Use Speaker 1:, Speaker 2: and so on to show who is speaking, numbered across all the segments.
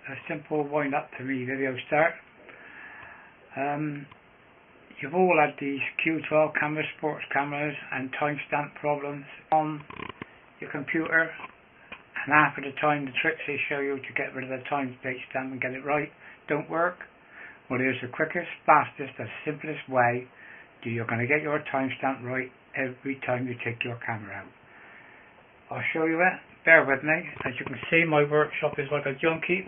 Speaker 1: a simple wind up to me video start. You've all had these Q12 cameras, sports cameras and timestamp problems on your computer, and half of the time the tricks they show you to get rid of the time date stamp and get it right don't work. Well, here's the quickest, fastest and simplest way that you're going to get your timestamp right every time you take your camera out. I'll show you it. Bear with me. As you can see, my workshop is like a junkie.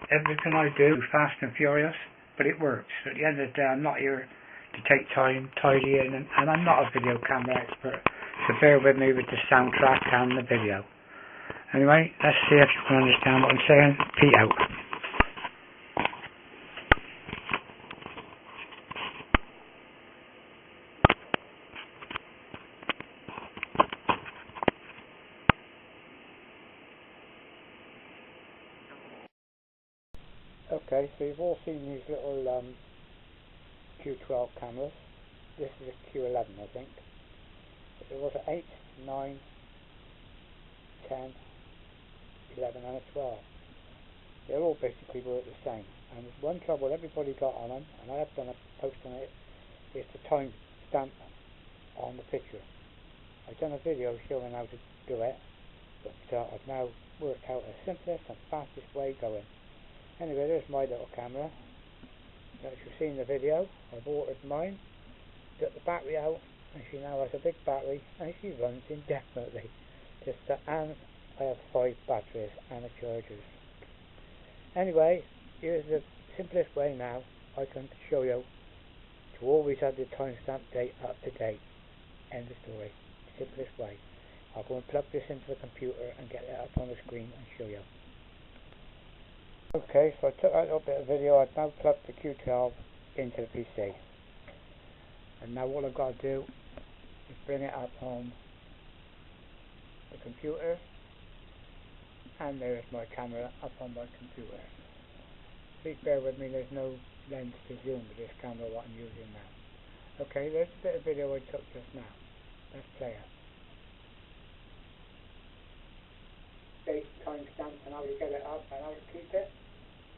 Speaker 1: Everything I do fast and furious, but it works. At the end of the day, I'm not here to take time, tidy in, and I'm not a video camera expert, so bear with me with the soundtrack and the video. Anyway, let's see if you can understand what I'm saying. Pete out. Okay, so you've all seen these little Q12 cameras. This is a Q11, I think. But there was an 8, 9, 10, 11 and a 12. They all basically work the same. And there's one trouble everybody got on them, and I have done a post on it, is the time stamp on the picture. I've done a video showing how to do it, but I've now worked out the simplest and fastest way going. Anyway, there's my little camera. As you've seen the video, I've ordered mine, got the battery out, and she now has a big battery, and she runs indefinitely. And I have 5 batteries and a chargers. Anyway, here's the simplest way now I can show you to always have the timestamp date up to date. End of story. Simplest way. I'll go and plug this into the computer and get it up on the screen and show you. Okay, so I took out a little bit of video. I've now plugged the Q12 into the PC. And now all I've got to do is bring it up on the computer. And there's my camera up on my computer. Please bear with me, there's no lens to zoom with this camera what I'm using now. Okay, there's a bit of video I took just now. Let's play it. Date, timestamp, and how you get it up and how to keep it.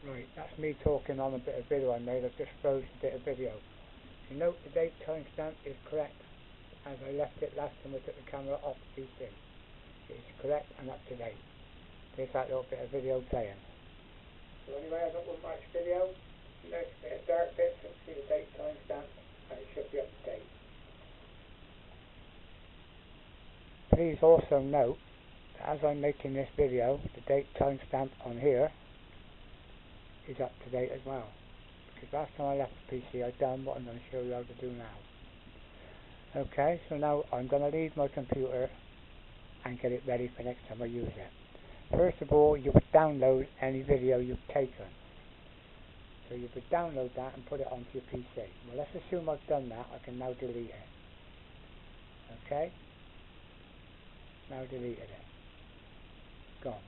Speaker 1: Right, that's me talking on a bit of video I made. I've just froze a bit of video. You note the date timestamp is correct as I left it last time I took the camera off the PC. It is correct and up to date. There's that little bit of video playing. So anyway, I don't want much video. There's a bit of dark bits, so see the date timestamp and it should be up to date. Please also note that as I'm making this video, the date timestamp on here is up to date as well. Because last time I left the PC, I've done what I'm going to show you how to do now. Okay, so now I'm going to leave my computer and get it ready for next time I use it. First of all, you would download any video you've taken. So you would download that and put it onto your PC. Well, let's assume I've done that. I can now delete it. Okay? Now deleted it. Gone.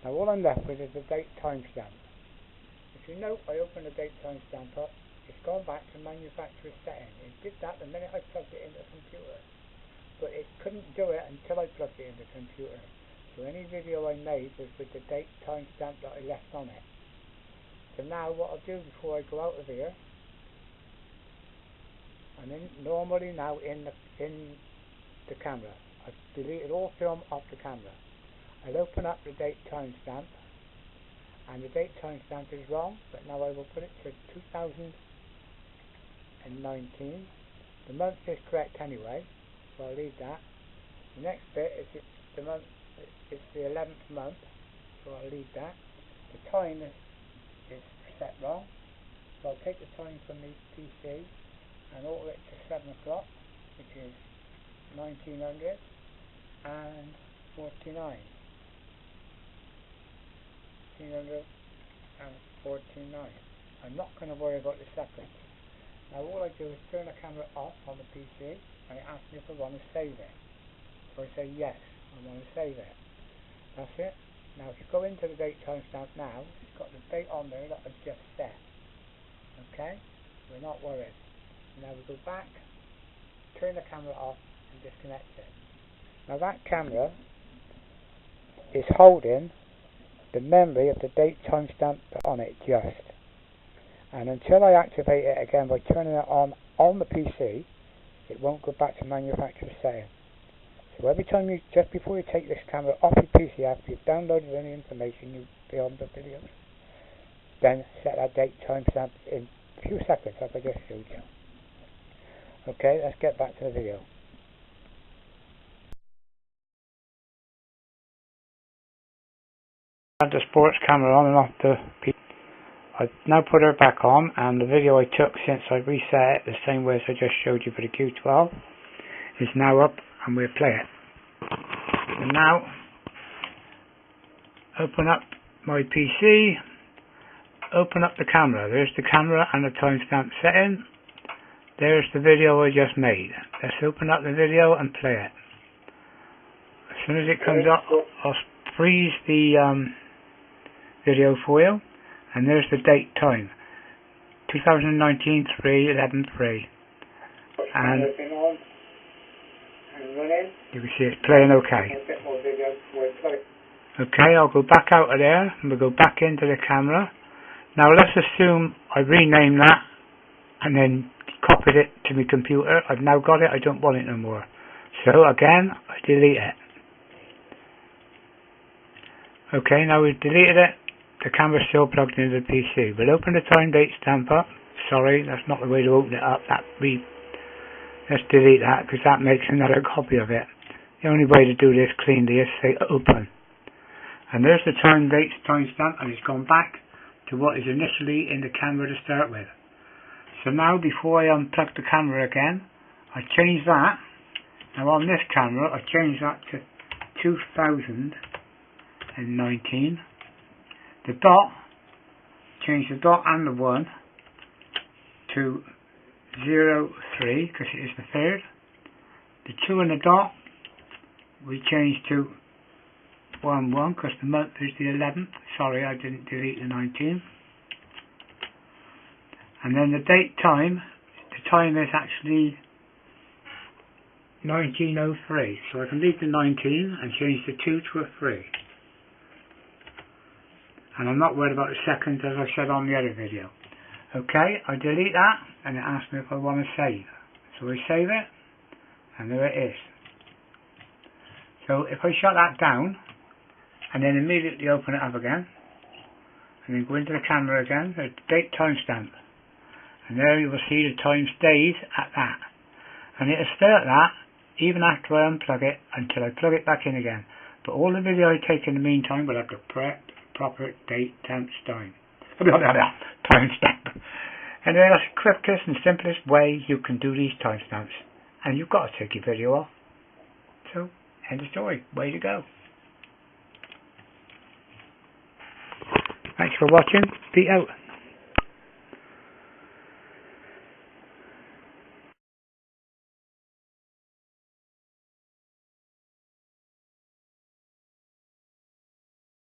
Speaker 1: Now all I'm left with is the date timestamp. If you note, I opened the date timestamp up. It's gone back to manufacturer's setting. It did that the minute I plugged it into the computer. But it couldn't do it until I plugged it into the computer. So any video I made was with the date timestamp that I left on it. So now what I'll do before I go out of here, I'm normally now in the camera. I've deleted all film off the camera. I'll open up the date timestamp, and the date timestamp is wrong, but now I will put it to 2019. The month is correct anyway, so I'll leave that. The next bit is the month. It's the 11th month, so I'll leave that. The time is set wrong, so I'll take the time from the PC and alter it to 7 o'clock, which is 1900 and 49. 1949. I'm not going to worry about the seconds. Now all I do is turn the camera off on the PC and it asks me if I want to save it. So I say yes, I want to save it. That's it. Now if you go into the date timestamp now, it's got the date on there that I've just set. Okay? We're not worried. Now we go back, turn the camera off and disconnect it. Now that camera is holding the memory of the date timestamp on it just. And until I activate it again by turning it on the PC, it won't go back to manufacturer setting. So every time just before you take this camera off your PC after you've downloaded any information beyond the videos, then set that date timestamp in a few seconds like I just showed you. Okay, let's get back to the video. Had the sports camera on and off the PC. I've now put her back on, and the video I took since I reset it the same way as I just showed you for the Q12 is now up, and we'll play it. And now open up my PC, open up the camera. There's the camera and the timestamp setting. There's the video I just made. Let's open up the video and play it. As soon as it comes up, I'll freeze the video for you. And there's the date time, 2019 3/11/3. And you can see it's playing okay. Okay, I'll go back out of there and we'll go back into the camera. Now let's assume I rename that and then copied it to my computer. I've now got it, I don't want it no more. So again, I delete it. Okay, now we've deleted it. The camera's still plugged into the PC. We'll open the time date stamp up. Sorry, that's not the way to open it up. Let's delete that because that makes another copy of it. The only way to do this cleanly is say open. And there's the time date timestamp, and it's gone back to what is initially in the camera to start with. So now before I unplug the camera again, I change that. Now on this camera I change that to 2019. The dot, change the dot and the 1 to 03 because it is the 3rd. The 2 and the dot we change to 11 because the month is the 11th. Sorry, I didn't delete the 19. And then the date time, the time is actually 1903. So I can leave the 19 and change the 2 to a 3. And I'm not worried about the seconds as I said on the other video. Okay, I delete that and it asks me if I want to save. So I save it and there it is. So if I shut that down and then immediately open it up again and then go into the camera again, the date timestamp. And there you will see the time stays at that. And it'll stay at that even after I unplug it until I plug it back in again. But all the video I take in the meantime will have the proper date timestamp. And then that's the quickest and simplest way you can do these timestamps. And you've got to take your video off. So, end of story. Way to go. Thanks for watching. Peace out.